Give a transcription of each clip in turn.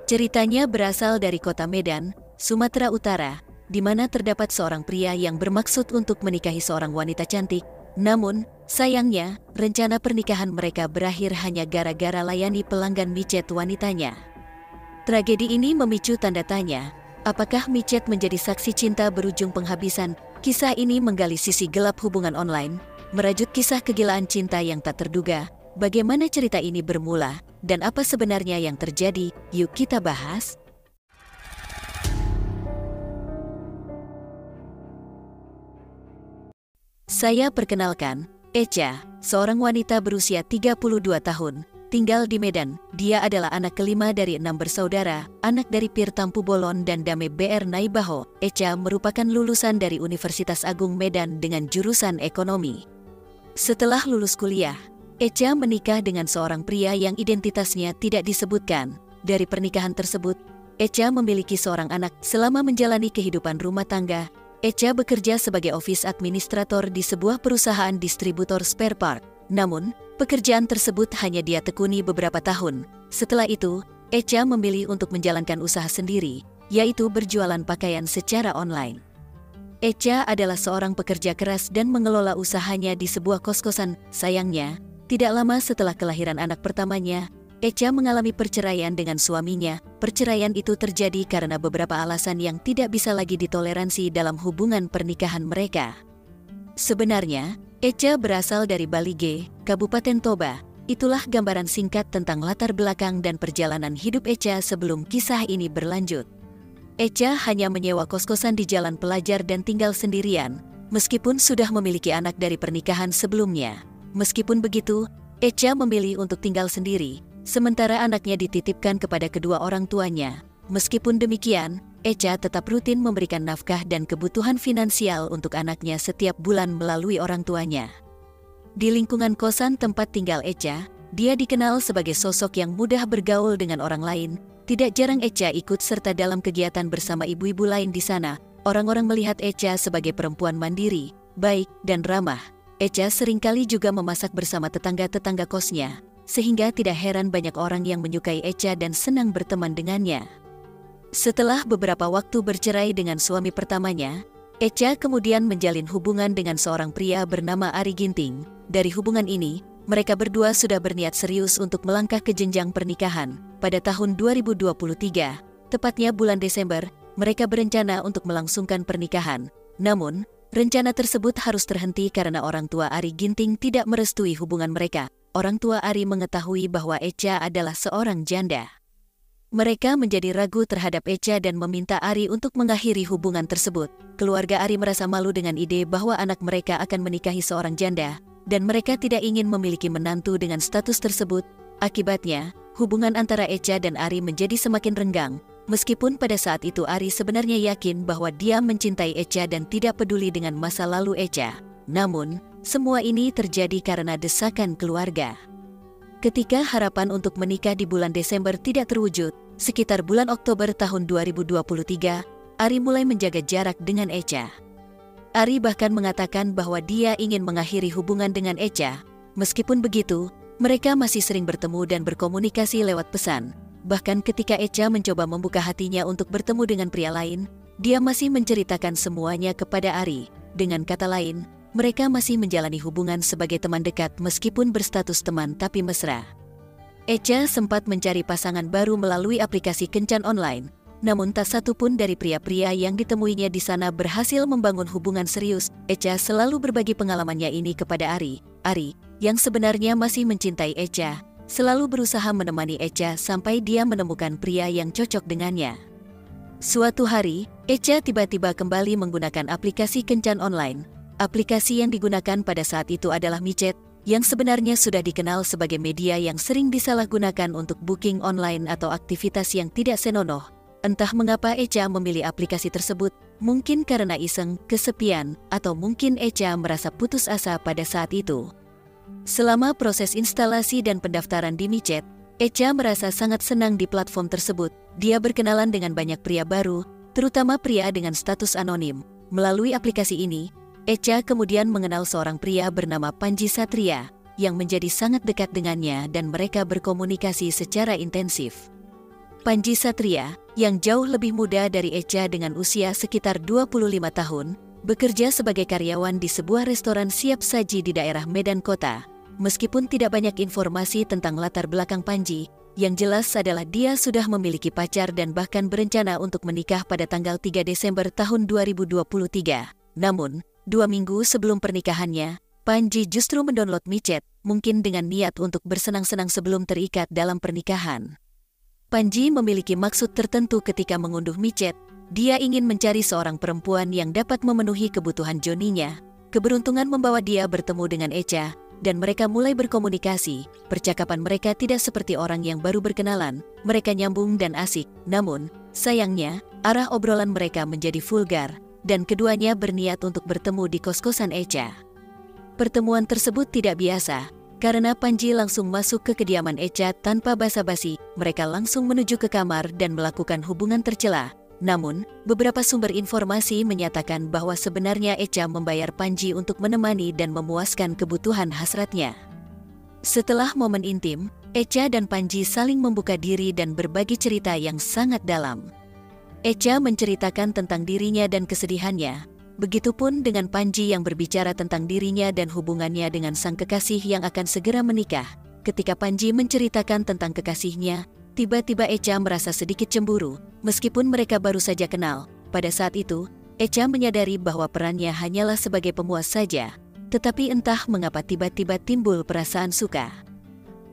Ceritanya berasal dari kota Medan, Sumatera Utara, di mana terdapat seorang pria yang bermaksud untuk menikahi seorang wanita cantik. Namun, sayangnya, rencana pernikahan mereka berakhir hanya gara-gara layani pelanggan micet wanitanya. Tragedi ini memicu tanda tanya, apakah micet menjadi saksi cinta berujung penghabisan? Kisah ini menggali sisi gelap hubungan online, merajut kisah kegilaan cinta yang tak terduga. Bagaimana cerita ini bermula, dan apa sebenarnya yang terjadi? Yuk kita bahas. Saya perkenalkan, Echa, seorang wanita berusia 32 tahun, tinggal di Medan. Dia adalah anak kelima dari 6 bersaudara, anak dari Pir Tampu Bolon dan Dame BR Naibaho. Echa merupakan lulusan dari Universitas Agung Medan dengan jurusan ekonomi. Setelah lulus kuliah, Echa menikah dengan seorang pria yang identitasnya tidak disebutkan. Dari pernikahan tersebut, Echa memiliki seorang anak. Selama menjalani kehidupan rumah tangga, Echa bekerja sebagai office administrator di sebuah perusahaan distributor spare part. Namun, pekerjaan tersebut hanya dia tekuni beberapa tahun. Setelah itu, Echa memilih untuk menjalankan usaha sendiri, yaitu berjualan pakaian secara online. Echa adalah seorang pekerja keras dan mengelola usahanya di sebuah kos-kosan. Sayangnya, tidak lama setelah kelahiran anak pertamanya, Echa mengalami perceraian dengan suaminya. Perceraian itu terjadi karena beberapa alasan yang tidak bisa lagi ditoleransi dalam hubungan pernikahan mereka. Sebenarnya, Echa berasal dari Balige, Kabupaten Toba. Itulah gambaran singkat tentang latar belakang dan perjalanan hidup Echa sebelum kisah ini berlanjut. Echa hanya menyewa kos-kosan di Jalan Pelajar dan tinggal sendirian, meskipun sudah memiliki anak dari pernikahan sebelumnya. Meskipun begitu, Echa memilih untuk tinggal sendiri, sementara anaknya dititipkan kepada kedua orang tuanya. Meskipun demikian, Echa tetap rutin memberikan nafkah dan kebutuhan finansial untuk anaknya setiap bulan melalui orang tuanya. Di lingkungan kosan tempat tinggal Echa, dia dikenal sebagai sosok yang mudah bergaul dengan orang lain. Tidak jarang Echa ikut serta dalam kegiatan bersama ibu-ibu lain di sana. Orang-orang melihat Echa sebagai perempuan mandiri, baik, dan ramah. Echa seringkali juga memasak bersama tetangga-tetangga kosnya, sehingga tidak heran banyak orang yang menyukai Echa dan senang berteman dengannya. Setelah beberapa waktu bercerai dengan suami pertamanya, Echa kemudian menjalin hubungan dengan seorang pria bernama Ari Ginting. Dari hubungan ini, mereka berdua sudah berniat serius untuk melangkah ke jenjang pernikahan. Pada tahun 2023, tepatnya bulan Desember, mereka berencana untuk melangsungkan pernikahan. Namun, rencana tersebut harus terhenti karena orang tua Ari Ginting tidak merestui hubungan mereka. Orang tua Ari mengetahui bahwa Echa adalah seorang janda. Mereka menjadi ragu terhadap Echa dan meminta Ari untuk mengakhiri hubungan tersebut. Keluarga Ari merasa malu dengan ide bahwa anak mereka akan menikahi seorang janda, dan mereka tidak ingin memiliki menantu dengan status tersebut. Akibatnya, hubungan antara Echa dan Ari menjadi semakin renggang. Meskipun pada saat itu Ari sebenarnya yakin bahwa dia mencintai Echa dan tidak peduli dengan masa lalu Echa. Namun, semua ini terjadi karena desakan keluarga. Ketika harapan untuk menikah di bulan Desember tidak terwujud, sekitar bulan Oktober tahun 2023, Ari mulai menjaga jarak dengan Echa. Ari bahkan mengatakan bahwa dia ingin mengakhiri hubungan dengan Echa. Meskipun begitu, mereka masih sering bertemu dan berkomunikasi lewat pesan. Bahkan ketika Echa mencoba membuka hatinya untuk bertemu dengan pria lain, dia masih menceritakan semuanya kepada Ari. Dengan kata lain, mereka masih menjalani hubungan sebagai teman dekat meskipun berstatus teman tapi mesra. Echa sempat mencari pasangan baru melalui aplikasi kencan online. Namun tak satu pun dari pria-pria yang ditemuinya di sana berhasil membangun hubungan serius. Echa selalu berbagi pengalamannya ini kepada Ari. Ari, yang sebenarnya masih mencintai Echa, selalu berusaha menemani Echa sampai dia menemukan pria yang cocok dengannya. Suatu hari, Echa tiba-tiba kembali menggunakan aplikasi kencan online. Aplikasi yang digunakan pada saat itu adalah micet, yang sebenarnya sudah dikenal sebagai media yang sering disalahgunakan untuk booking online atau aktivitas yang tidak senonoh. Entah mengapa Echa memilih aplikasi tersebut, mungkin karena iseng, kesepian, atau mungkin Echa merasa putus asa pada saat itu. Selama proses instalasi dan pendaftaran di micet, Echa merasa sangat senang di platform tersebut. Dia berkenalan dengan banyak pria baru, terutama pria dengan status anonim. Melalui aplikasi ini, Echa kemudian mengenal seorang pria bernama Panji Satria, yang menjadi sangat dekat dengannya dan mereka berkomunikasi secara intensif. Panji Satria, yang jauh lebih muda dari Echa dengan usia sekitar 25 tahun, bekerja sebagai karyawan di sebuah restoran siap saji di daerah Medan Kota. Meskipun tidak banyak informasi tentang latar belakang Panji, yang jelas adalah dia sudah memiliki pacar dan bahkan berencana untuk menikah pada tanggal 3 Desember tahun 2023. Namun, 2 minggu sebelum pernikahannya, Panji justru mendownload micet, mungkin dengan niat untuk bersenang-senang sebelum terikat dalam pernikahan. Panji memiliki maksud tertentu ketika mengunduh micet. Dia ingin mencari seorang perempuan yang dapat memenuhi kebutuhan Joninya. Keberuntungan membawa dia bertemu dengan Echa, dan mereka mulai berkomunikasi. Percakapan mereka tidak seperti orang yang baru berkenalan. Mereka nyambung dan asik. Namun, sayangnya, arah obrolan mereka menjadi vulgar, dan keduanya berniat untuk bertemu di kos-kosan Echa. Pertemuan tersebut tidak biasa, karena Panji langsung masuk ke kediaman Echa tanpa basa-basi. Mereka langsung menuju ke kamar dan melakukan hubungan tercela. Namun, beberapa sumber informasi menyatakan bahwa sebenarnya Echa membayar Panji untuk menemani dan memuaskan kebutuhan hasratnya. Setelah momen intim, Echa dan Panji saling membuka diri dan berbagi cerita yang sangat dalam. Echa menceritakan tentang dirinya dan kesedihannya. Begitupun dengan Panji yang berbicara tentang dirinya dan hubungannya dengan sang kekasih yang akan segera menikah. Ketika Panji menceritakan tentang kekasihnya, tiba-tiba Echa merasa sedikit cemburu, meskipun mereka baru saja kenal. Pada saat itu, Echa menyadari bahwa perannya hanyalah sebagai pemuas saja, tetapi entah mengapa tiba-tiba timbul perasaan suka.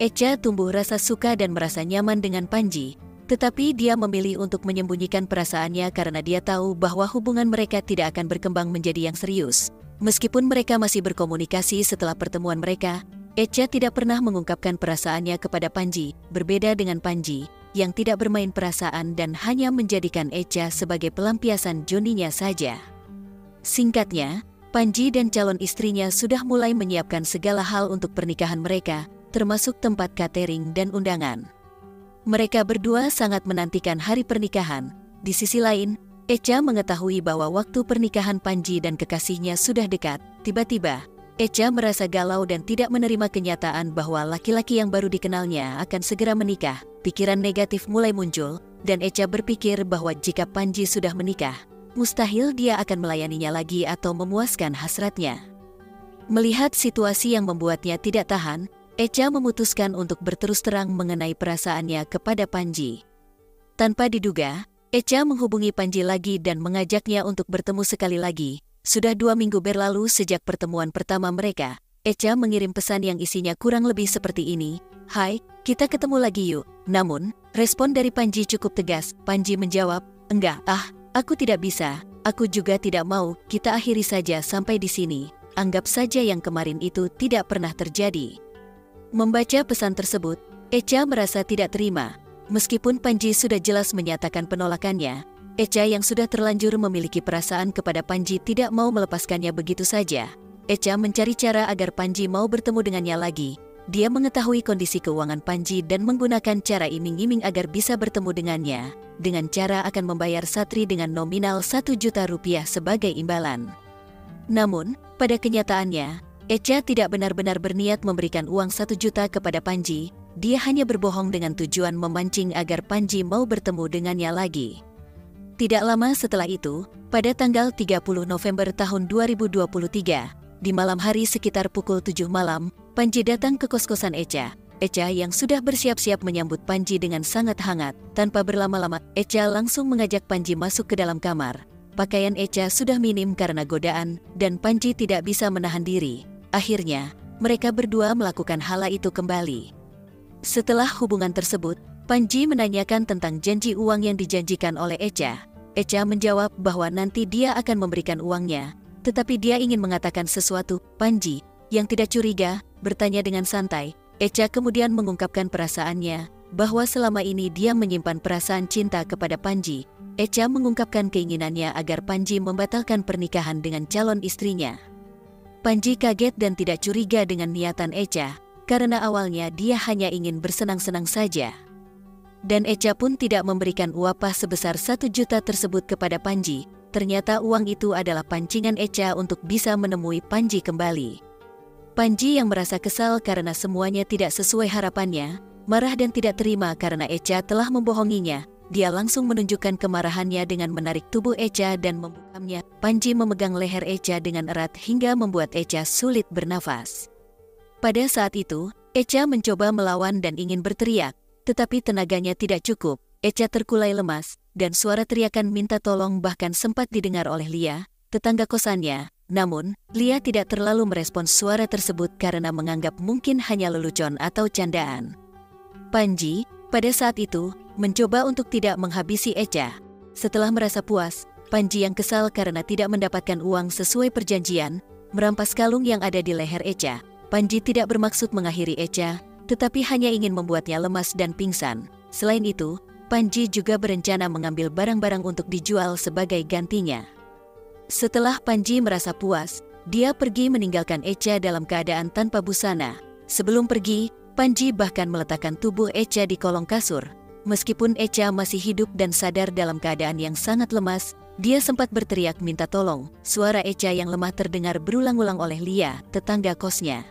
Echa tumbuh rasa suka dan merasa nyaman dengan Panji, tetapi dia memilih untuk menyembunyikan perasaannya karena dia tahu bahwa hubungan mereka tidak akan berkembang menjadi yang serius. Meskipun mereka masih berkomunikasi setelah pertemuan mereka, Echa tidak pernah mengungkapkan perasaannya kepada Panji, berbeda dengan Panji, yang tidak bermain perasaan dan hanya menjadikan Echa sebagai pelampiasan Joninya saja. Singkatnya, Panji dan calon istrinya sudah mulai menyiapkan segala hal untuk pernikahan mereka, termasuk tempat catering dan undangan. Mereka berdua sangat menantikan hari pernikahan. Di sisi lain, Echa mengetahui bahwa waktu pernikahan Panji dan kekasihnya sudah dekat. Tiba-tiba, Echa merasa galau dan tidak menerima kenyataan bahwa laki-laki yang baru dikenalnya akan segera menikah. Pikiran negatif mulai muncul, dan Echa berpikir bahwa jika Panji sudah menikah, mustahil dia akan melayaninya lagi atau memuaskan hasratnya. Melihat situasi yang membuatnya tidak tahan, Echa memutuskan untuk berterus terang mengenai perasaannya kepada Panji. Tanpa diduga, Echa menghubungi Panji lagi dan mengajaknya untuk bertemu sekali lagi. Sudah 2 minggu berlalu sejak pertemuan pertama mereka. Echa mengirim pesan yang isinya kurang lebih seperti ini. "Hai, kita ketemu lagi yuk." Namun, respon dari Panji cukup tegas. Panji menjawab, "Enggak, aku tidak bisa. Aku juga tidak mau. Kita akhiri saja sampai di sini. Anggap saja yang kemarin itu tidak pernah terjadi." Membaca pesan tersebut, Echa merasa tidak terima. Meskipun Panji sudah jelas menyatakan penolakannya, Echa yang sudah terlanjur memiliki perasaan kepada Panji tidak mau melepaskannya begitu saja. Echa mencari cara agar Panji mau bertemu dengannya lagi. Dia mengetahui kondisi keuangan Panji dan menggunakan cara iming-iming agar bisa bertemu dengannya, dengan cara akan membayar Satri dengan nominal 1 juta rupiah sebagai imbalan. Namun, pada kenyataannya, Echa tidak benar-benar berniat memberikan uang 1 juta kepada Panji. Dia hanya berbohong dengan tujuan memancing agar Panji mau bertemu dengannya lagi. Tidak lama setelah itu, pada tanggal 30 November tahun 2023, di malam hari sekitar pukul 7 malam, Panji datang ke kos-kosan Echa. Echa yang sudah bersiap-siap menyambut Panji dengan sangat hangat. Tanpa berlama-lama, Echa langsung mengajak Panji masuk ke dalam kamar. Pakaian Echa sudah minim karena godaan, dan Panji tidak bisa menahan diri. Akhirnya, mereka berdua melakukan hal itu kembali. Setelah hubungan tersebut, Panji menanyakan tentang janji uang yang dijanjikan oleh Echa. Echa menjawab bahwa nanti dia akan memberikan uangnya, tetapi dia ingin mengatakan sesuatu. Panji, yang tidak curiga, bertanya dengan santai. Echa kemudian mengungkapkan perasaannya, bahwa selama ini dia menyimpan perasaan cinta kepada Panji. Echa mengungkapkan keinginannya agar Panji membatalkan pernikahan dengan calon istrinya. Panji kaget dan tidak curiga dengan niatan Echa, karena awalnya dia hanya ingin bersenang-senang saja. Dan Echa pun tidak memberikan upah sebesar 1 juta tersebut kepada Panji. Ternyata uang itu adalah pancingan Echa untuk bisa menemui Panji kembali. Panji yang merasa kesal karena semuanya tidak sesuai harapannya, marah dan tidak terima karena Echa telah membohonginya. Dia langsung menunjukkan kemarahannya dengan menarik tubuh Echa dan membukamnya. Panji memegang leher Echa dengan erat hingga membuat Echa sulit bernafas. Pada saat itu, Echa mencoba melawan dan ingin berteriak, tetapi tenaganya tidak cukup. Echa terkulai lemas, dan suara teriakan minta tolong bahkan sempat didengar oleh Lia, tetangga kosannya. Namun, Lia tidak terlalu merespons suara tersebut karena menganggap mungkin hanya lelucon atau candaan. Panji, pada saat itu, mencoba untuk tidak menghabisi Echa. Setelah merasa puas, Panji yang kesal karena tidak mendapatkan uang sesuai perjanjian, merampas kalung yang ada di leher Echa. Panji tidak bermaksud mengakhiri Echa, tetapi hanya ingin membuatnya lemas dan pingsan. Selain itu, Panji juga berencana mengambil barang-barang untuk dijual sebagai gantinya. Setelah Panji merasa puas, dia pergi meninggalkan Echa dalam keadaan tanpa busana. Sebelum pergi, Panji bahkan meletakkan tubuh Echa di kolong kasur. Meskipun Echa masih hidup dan sadar dalam keadaan yang sangat lemas, dia sempat berteriak minta tolong. Suara Echa yang lemah terdengar berulang-ulang oleh Lia, tetangga kosnya.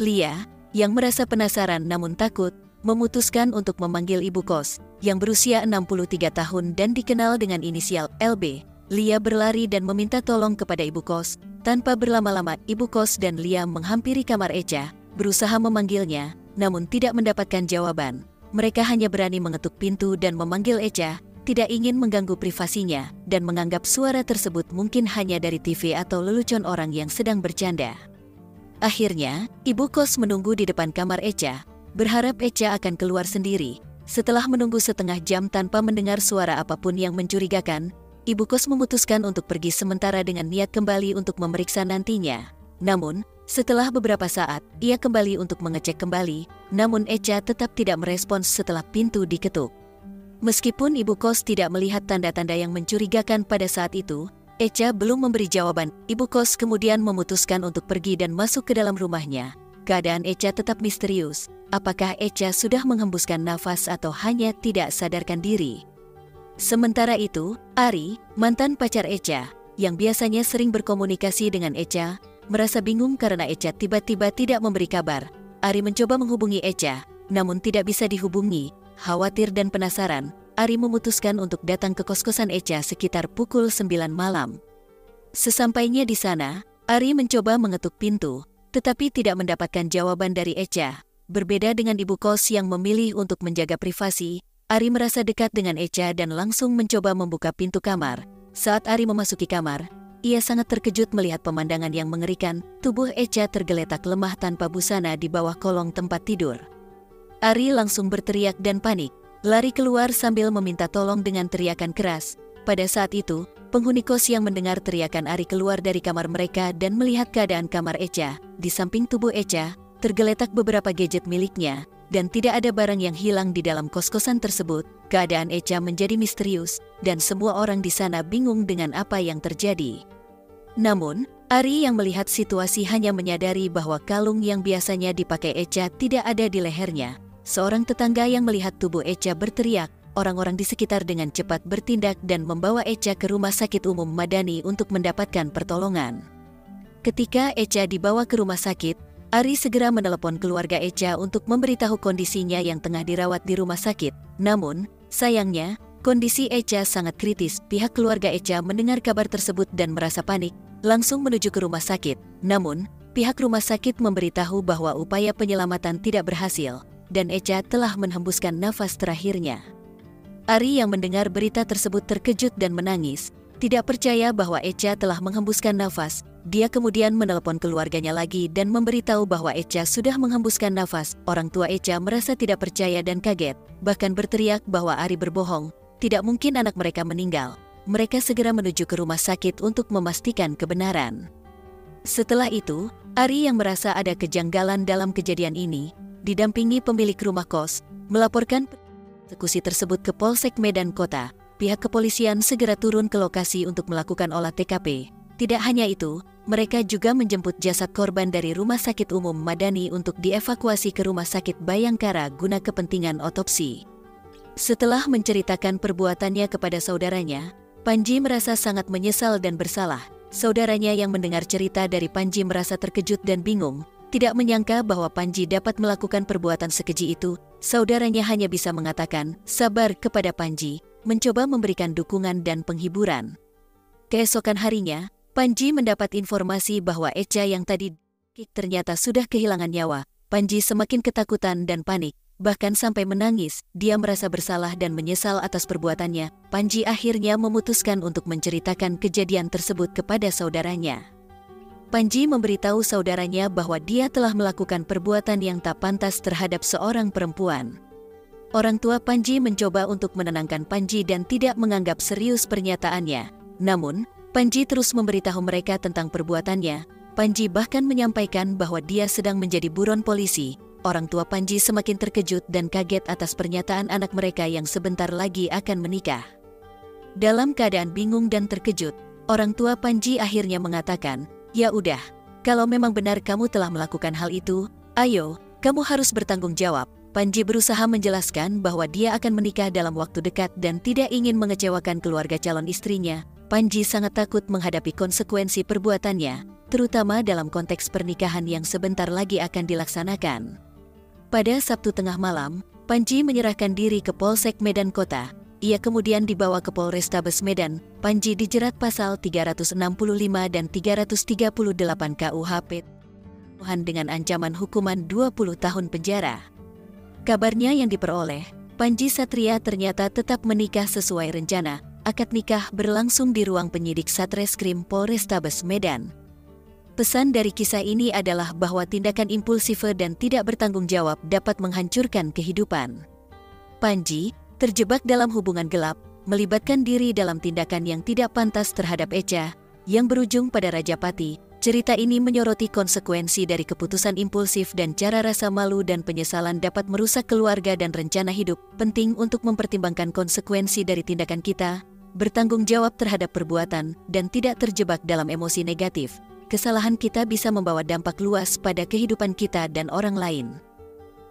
Lia, yang merasa penasaran namun takut, memutuskan untuk memanggil ibu kos, yang berusia 63 tahun dan dikenal dengan inisial LB. Lia berlari dan meminta tolong kepada ibu kos. Tanpa berlama-lama, ibu kos dan Lia menghampiri kamar Echa, berusaha memanggilnya, namun tidak mendapatkan jawaban. Mereka hanya berani mengetuk pintu dan memanggil Echa, tidak ingin mengganggu privasinya, dan menganggap suara tersebut mungkin hanya dari TV atau lelucon orang yang sedang bercanda. Akhirnya, ibu kos menunggu di depan kamar Echa, berharap Echa akan keluar sendiri. Setelah menunggu setengah jam tanpa mendengar suara apapun yang mencurigakan, ibu kos memutuskan untuk pergi sementara dengan niat kembali untuk memeriksa nantinya. Namun, setelah beberapa saat, ia kembali untuk mengecek kembali, namun Echa tetap tidak merespons setelah pintu diketuk. Meskipun ibu kos tidak melihat tanda-tanda yang mencurigakan pada saat itu, Echa belum memberi jawaban. Ibu kos kemudian memutuskan untuk pergi dan masuk ke dalam rumahnya. Keadaan Echa tetap misterius. Apakah Echa sudah menghembuskan nafas atau hanya tidak sadarkan diri? Sementara itu, Ari, mantan pacar Echa, yang biasanya sering berkomunikasi dengan Echa, merasa bingung karena Echa tiba-tiba tidak memberi kabar. Ari mencoba menghubungi Echa, namun tidak bisa dihubungi. Khawatir dan penasaran, Ari memutuskan untuk datang ke kos-kosan Echa sekitar pukul 9 malam. Sesampainya di sana, Ari mencoba mengetuk pintu, tetapi tidak mendapatkan jawaban dari Echa. Berbeda dengan ibu kos yang memilih untuk menjaga privasi, Ari merasa dekat dengan Echa dan langsung mencoba membuka pintu kamar. Saat Ari memasuki kamar, ia sangat terkejut melihat pemandangan yang mengerikan. Tubuh Echa tergeletak lemah tanpa busana di bawah kolong tempat tidur. Ari langsung berteriak dan panik, lari keluar sambil meminta tolong dengan teriakan keras. Pada saat itu, penghuni kos yang mendengar teriakan Ari keluar dari kamar mereka dan melihat keadaan kamar Echa. Di samping tubuh Echa, tergeletak beberapa gadget miliknya, dan tidak ada barang yang hilang di dalam kos-kosan tersebut. Keadaan Echa menjadi misterius, dan semua orang di sana bingung dengan apa yang terjadi. Namun, Ari yang melihat situasi hanya menyadari bahwa kalung yang biasanya dipakai Echa tidak ada di lehernya. Seorang tetangga yang melihat tubuh Echa berteriak, orang-orang di sekitar dengan cepat bertindak dan membawa Echa ke Rumah Sakit Umum Madani untuk mendapatkan pertolongan. Ketika Echa dibawa ke rumah sakit, Ari segera menelepon keluarga Echa untuk memberitahu kondisinya yang tengah dirawat di rumah sakit. Namun, sayangnya, kondisi Echa sangat kritis. Pihak keluarga Echa mendengar kabar tersebut dan merasa panik, langsung menuju ke rumah sakit. Namun, pihak rumah sakit memberitahu bahwa upaya penyelamatan tidak berhasil, dan Echa telah menghembuskan nafas terakhirnya. Ari yang mendengar berita tersebut terkejut dan menangis, tidak percaya bahwa Echa telah menghembuskan nafas. Dia kemudian menelepon keluarganya lagi dan memberitahu bahwa Echa sudah menghembuskan nafas. Orang tua Echa merasa tidak percaya dan kaget, bahkan berteriak bahwa Ari berbohong. Tidak mungkin anak mereka meninggal. Mereka segera menuju ke rumah sakit untuk memastikan kebenaran. Setelah itu, Ari yang merasa ada kejanggalan dalam kejadian ini, didampingi pemilik rumah kos, melaporkan eksekusi tersebut ke Polsek Medan Kota. Pihak kepolisian segera turun ke lokasi untuk melakukan olah TKP. Tidak hanya itu, mereka juga menjemput jasad korban dari Rumah Sakit Umum Madani untuk dievakuasi ke Rumah Sakit Bayangkara guna kepentingan otopsi. Setelah menceritakan perbuatannya kepada saudaranya, Panji merasa sangat menyesal dan bersalah. Saudaranya yang mendengar cerita dari Panji merasa terkejut dan bingung. Tidak menyangka bahwa Panji dapat melakukan perbuatan sekeji itu, saudaranya hanya bisa mengatakan sabar kepada Panji, mencoba memberikan dukungan dan penghiburan. Keesokan harinya, Panji mendapat informasi bahwa Echa yang tadi ternyata sudah kehilangan nyawa. Panji semakin ketakutan dan panik, bahkan sampai menangis. Dia merasa bersalah dan menyesal atas perbuatannya. Panji akhirnya memutuskan untuk menceritakan kejadian tersebut kepada saudaranya. Panji memberitahu saudaranya bahwa dia telah melakukan perbuatan yang tak pantas terhadap seorang perempuan. Orang tua Panji mencoba untuk menenangkan Panji dan tidak menganggap serius pernyataannya. Namun, Panji terus memberitahu mereka tentang perbuatannya. Panji bahkan menyampaikan bahwa dia sedang menjadi buron polisi. Orang tua Panji semakin terkejut dan kaget atas pernyataan anak mereka yang sebentar lagi akan menikah. Dalam keadaan bingung dan terkejut, orang tua Panji akhirnya mengatakan, "Ya udah, kalau memang benar kamu telah melakukan hal itu, ayo, kamu harus bertanggung jawab." Panji berusaha menjelaskan bahwa dia akan menikah dalam waktu dekat dan tidak ingin mengecewakan keluarga calon istrinya. Panji sangat takut menghadapi konsekuensi perbuatannya, terutama dalam konteks pernikahan yang sebentar lagi akan dilaksanakan. Pada Sabtu tengah malam, Panji menyerahkan diri ke Polsek Medan Kota. Ia kemudian dibawa ke Polrestabes Medan. Panji dijerat pasal 365 dan 338 KUHP dengan ancaman hukuman 20 tahun penjara. Kabarnya yang diperoleh, Panji Satria ternyata tetap menikah sesuai rencana. Akad nikah berlangsung di ruang penyidik Satreskrim Polrestabes Medan. Pesan dari kisah ini adalah bahwa tindakan impulsif dan tidak bertanggung jawab dapat menghancurkan kehidupan. Panji terjebak dalam hubungan gelap, melibatkan diri dalam tindakan yang tidak pantas terhadap Echa, yang berujung pada Rajapati. Cerita ini menyoroti konsekuensi dari keputusan impulsif dan cara rasa malu dan penyesalan dapat merusak keluarga dan rencana hidup. Penting untuk mempertimbangkan konsekuensi dari tindakan kita, bertanggung jawab terhadap perbuatan, dan tidak terjebak dalam emosi negatif. Kesalahan kita bisa membawa dampak luas pada kehidupan kita dan orang lain.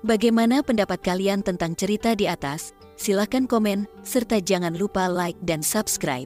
Bagaimana pendapat kalian tentang cerita di atas? Silakan komen, serta jangan lupa like dan subscribe.